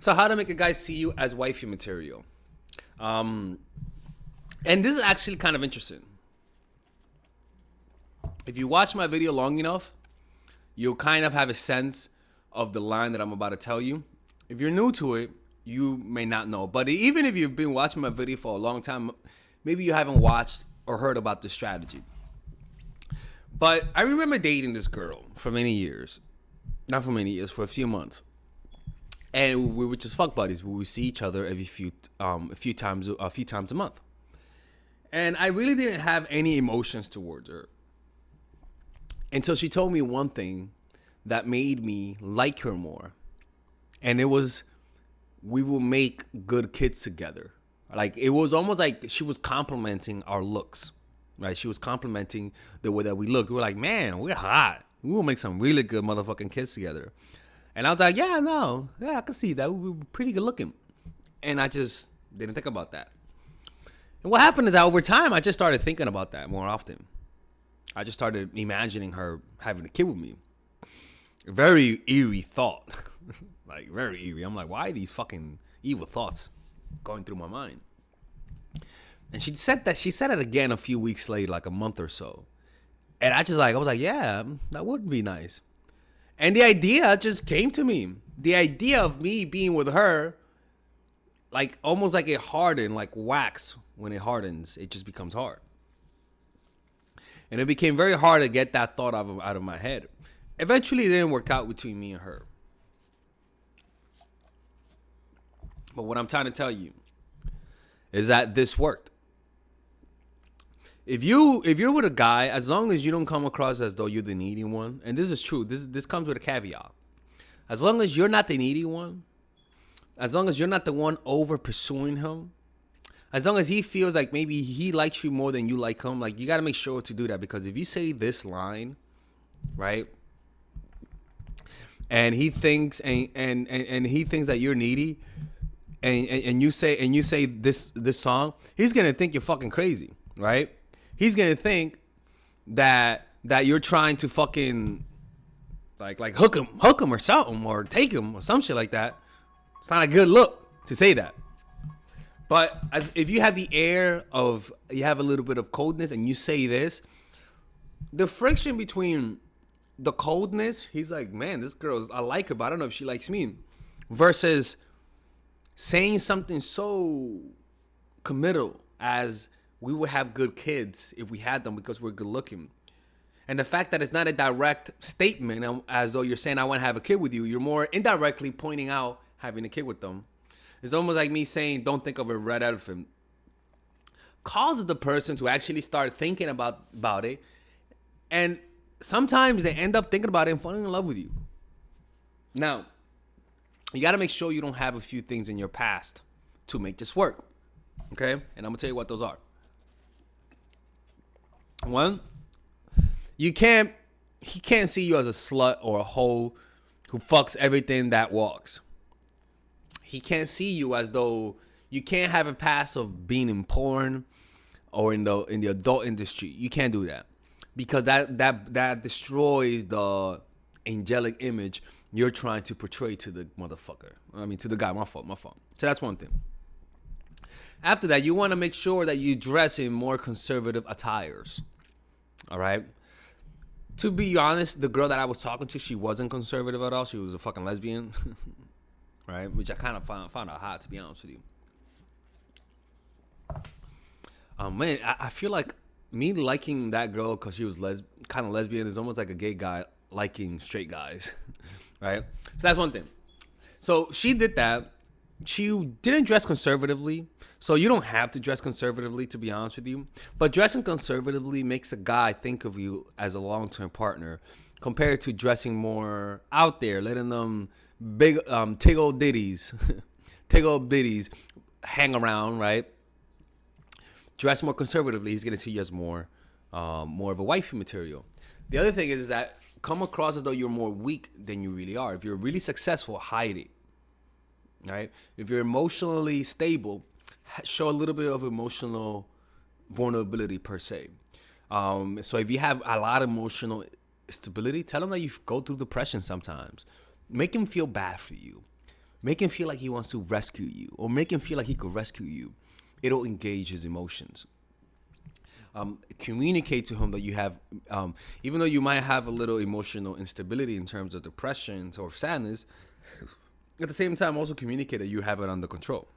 So how to make a guy see you as wifey material. And this is actually kind of interesting. If you watch my video long enough, you'll kind of have a sense of the line that I'm about to tell you. If you're new to it, you may not know. But even if you've been watching my video for a long time, maybe you haven't watched or heard about this strategy. But I remember dating this girl for many years. Not for many years, for a few months. And we were just fuck buddies. We would see each other a few times a month. And I really didn't have any emotions towards her until she told me one thing that made me like her more. And it was, we will make good kids together. Like, it was almost like she was complimenting our looks, right? She was complimenting the way that we looked. We were like, man, we're hot. We will make some really good motherfucking kids together. And I was like, yeah, I can see that. We were pretty good looking. And I just didn't think about that. And what happened is that over time, I just started thinking about that more often. I just started imagining her having a kid with me. A very eerie thought. Like, very eerie. I'm like, why are these fucking evil thoughts going through my mind? And she said it again a few weeks later, like a month or so. And I was like, yeah, that would be nice. And the idea just came to me. The idea of me being with her, like almost like it hardened, like wax. When it hardens, it just becomes hard. And it became very hard to get that thought out of my head. Eventually, it didn't work out between me and her. But what I'm trying to tell you is that this worked. If you're with a guy, as long as you don't come across as though you're the needy one, and this is true, this comes with a caveat. As long as you're not the needy one, as long as you're not the one over pursuing him, as long as he feels like maybe he likes you more than you like him, like, you got to make sure to do that. Because if you say this line, right, and he thinks and he thinks that you're needy, and you say this song, he's gonna think you're fucking crazy, right? He's gonna think that you're trying to fucking like hook him or something, or take him or some shit like that. It's not a good look to say that. But if you have the air of, you have a little bit of coldness and you say this, the friction between the coldness, he's like, man, this girl, I like her, but I don't know if she likes me, versus saying something so committal as, we would have good kids if we had them because we're good looking. And the fact that it's not a direct statement as though you're saying, I want to have a kid with you, you're more indirectly pointing out having a kid with them. It's almost like me saying, don't think of a red elephant. Causes the person to actually start thinking about it. And sometimes they end up thinking about it and falling in love with you. Now, you got to make sure you don't have a few things in your past to make this work. Okay? And I'm going to tell you what those are. One, he can't see you as a slut or a hoe who fucks everything that walks. He can't see you as though, you can't have a past of being in porn or in the adult industry. You can't do that, because that destroys the angelic image you're trying to portray to the motherfucker. I mean, to the guy. My fault. So that's one thing. After that, you want to make sure that you dress in more conservative attires. All right. To be honest, the girl that I was talking to, she wasn't conservative at all. She was a fucking lesbian. Right? Which I kind of found out hot, to be honest with you. Man, I feel like me liking that girl because she was kind of lesbian is almost like a gay guy liking straight guys. Right? So that's one thing. So she did that. She didn't dress conservatively. So you don't have to dress conservatively, to be honest with you. But dressing conservatively makes a guy think of you as a long-term partner, compared to dressing more out there, letting them big tiggle ditties hang around, right? Dress more conservatively, he's gonna see you as more of a wifey material. The other thing is that come across as though you're more weak than you really are. If you're really successful, hide it, right? If you're emotionally stable, show a little bit of emotional vulnerability per se. So if you have a lot of emotional stability, tell them that you go through depression sometimes. Make him feel bad for you. make him feel like he wants to rescue you, or make him feel like he could rescue you. It'll engage his emotions. Communicate to him that you have, even though you might have a little emotional instability in terms of depression or sadness, at the same time also communicate that you have it under control,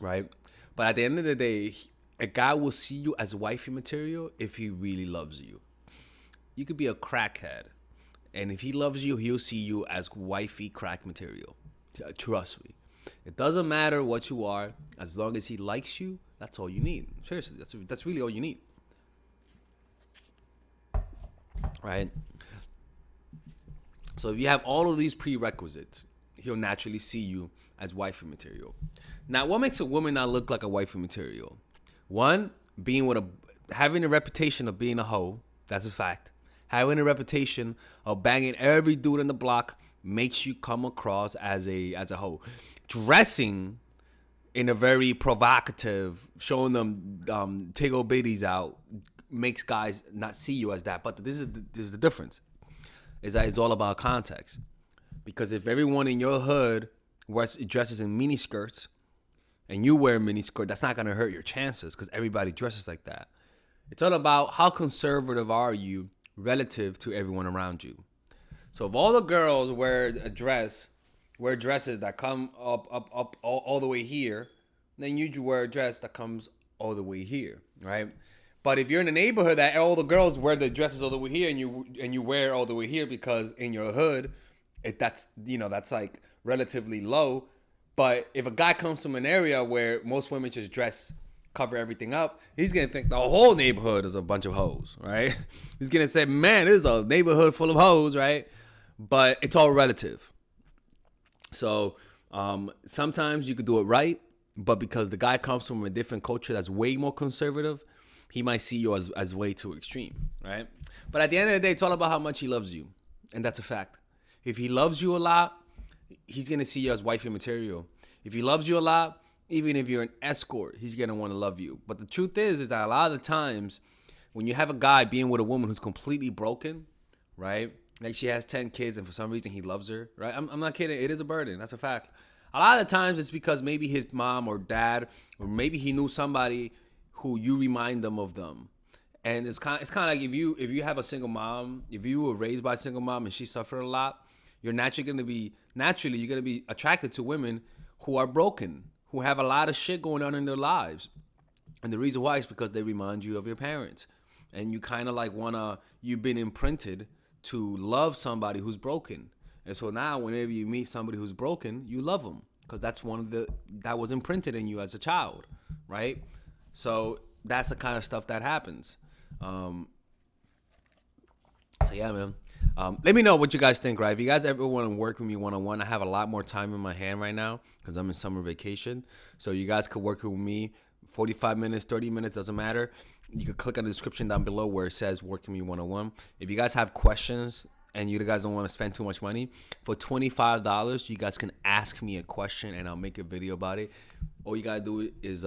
right? But at the end of the day, a guy will see you as wifey material if he really loves you. You could be a crackhead, and if he loves you, he'll see you as wifey crack material. Trust me. It doesn't matter what you are, as long as he likes you. That's all you need. Seriously, that's really all you need, right? So if you have all of these prerequisites, he'll naturally see you as wifey material. Now, what makes a woman not look like a wifey material? One, having a reputation of being a hoe. That's a fact. Having a reputation of banging every dude in the block makes you come across as a hoe. Dressing in a very provocative, showing them tiggle bitties out, makes guys not see you as that. But this is the difference. Is that it's all about context. Because if everyone in your hood dresses in mini skirts, and you wear a mini skirt, that's not gonna hurt your chances because everybody dresses like that. It's all about how conservative are you relative to everyone around you. So if all the girls wear dresses that come up all the way here, then you wear a dress that comes all the way here, right? But if you're in a neighborhood that all the girls wear the dresses all the way here, and you wear all the way here because in your hood, that's like relatively low. But if a guy comes from an area where most women just cover everything up, he's gonna think the whole neighborhood is a bunch of hoes, right? He's gonna say, man, this is a neighborhood full of hoes, right? But it's all relative. So sometimes you could do it right, but because the guy comes from a different culture that's way more conservative, he might see you as way too extreme, right? But at the end of the day, it's all about how much he loves you, and that's a fact. If he loves you a lot, he's gonna see you as wifey material. If he loves you a lot, even if you're an escort, he's gonna want to love you. But the truth is that a lot of the times, when you have a guy being with a woman who's completely broken, right? Like she has 10 kids and for some reason he loves her, right? I'm not kidding. It is a burden. That's a fact. A lot of the times it's because maybe his mom or dad, or maybe he knew somebody who you remind them of them. And it's kind of like if you have a single mom, if you were raised by a single mom and she suffered a lot, you're naturally going to be attracted to women who are broken, who have a lot of shit going on in their lives. And the reason why is because they remind you of your parents. And you kind of like you've been imprinted to love somebody who's broken. And so now whenever you meet somebody who's broken, you love them because that's that was imprinted in you as a child, right? So that's the kind of stuff that happens. So yeah, man. Let me know what you guys think, right? If you guys ever want to work with me one-on-one, I have a lot more time in my hand right now because I'm in summer vacation. So you guys could work with me 45 minutes, 30 minutes, doesn't matter. You can click on the description down below where it says work with me one-on-one. If you guys have questions and you guys don't want to spend too much money, for $25, you guys can ask me a question and I'll make a video about it. All you got to do is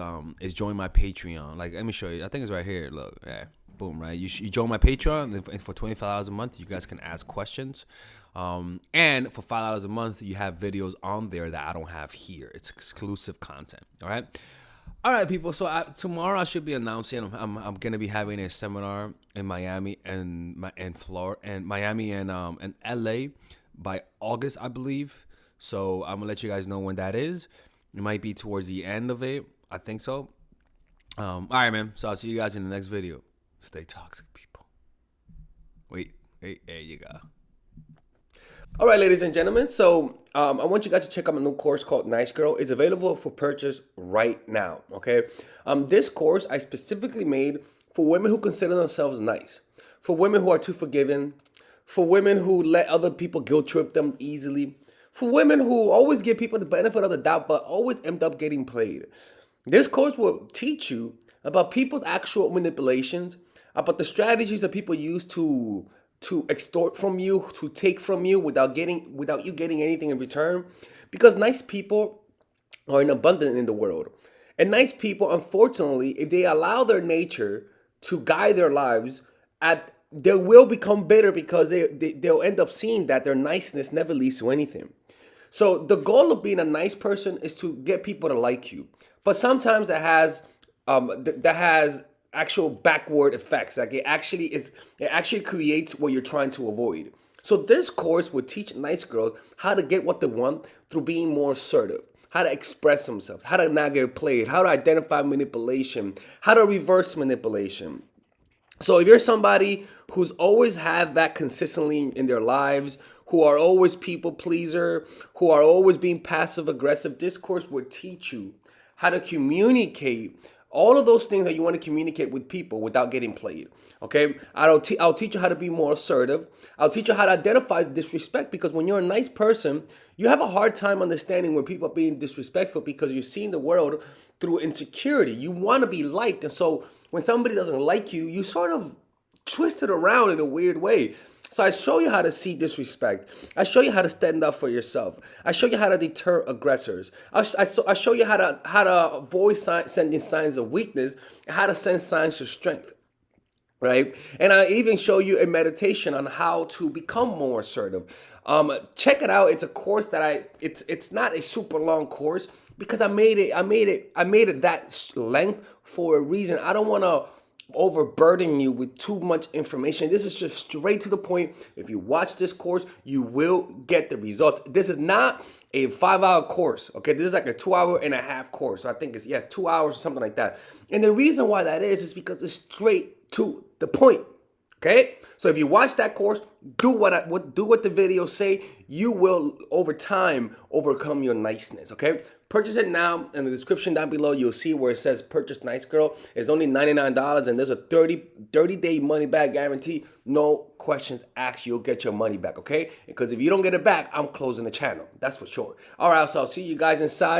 join my Patreon. Like, let me show you. I think it's right here. Look, yeah. Boom, right? You join my Patreon, and for $25 a month, you guys can ask questions. And for $5 a month, you have videos on there that I don't have here. It's exclusive content. All right, people. So tomorrow I should be announcing I'm gonna be having a seminar in Miami and Florida and Miami and LA by August, I believe. So I'm gonna let you guys know when that is. It might be towards the end of it. I think so. All right, man. So I'll see you guys in the next video. Stay toxic, people. Wait, there you go. All right, ladies and gentlemen. So I want you guys to check out my new course called Nice Girl. It's available for purchase right now, okay? This course I specifically made for women who consider themselves nice, for women who are too forgiving, for women who let other people guilt trip them easily, for women who always give people the benefit of the doubt but always end up getting played. This course will teach you about people's actual manipulations, about the strategies that people use to extort from you, to take from you without you getting anything in return. Because nice people are in abundance in the world. And nice people, unfortunately, if they allow their nature to guide their lives, they will become bitter because they'll end up seeing that their niceness never leads to anything. So the goal of being a nice person is to get people to like you. But sometimes that has actual backward effects. Like it actually creates what you're trying to avoid. So this course would teach nice girls how to get what they want through being more assertive, how to express themselves, how to not get played, how to identify manipulation, how to reverse manipulation. So if you're somebody who's always had that consistently in their lives, who are always people pleaser, who are always being passive aggressive, this course would teach you how to communicate all of those things that you want to communicate with people without getting played. Okay, I'll teach you how to be more assertive. I'll teach you how to identify disrespect, because when you're a nice person, you have a hard time understanding when people are being disrespectful, because you're seeing the world through insecurity. You want to be liked, and so when somebody doesn't like you, you sort of twist it around in a weird way. So I show you how to see disrespect. I show you how to stand up for yourself. I show you how to deter aggressors. I show you how to avoid sending signs of weakness, and how to send signs of strength. Right? And I even show you a meditation on how to become more assertive. Check it out. It's a course that it's not a super long course, because I made it that length for a reason. I don't want to overburden you with too much information. This is just straight to the point. If you watch this course, you will get the results. This is not a 5-hour course. Okay, this is like a 2.5-hour course. So I think it's 2 hours or something like that. And the reason why that is because it's straight to the point. Okay, so if you watch that course, do what the videos say. You will over time overcome your niceness. Okay, purchase it now. In the description down below, you'll see where it says purchase nice girl. It's only $99, and there's a 30-day money back guarantee. No questions asked. You'll get your money back. Okay, because if you don't get it back, I'm closing the channel. That's for sure. All right, so I'll see you guys inside.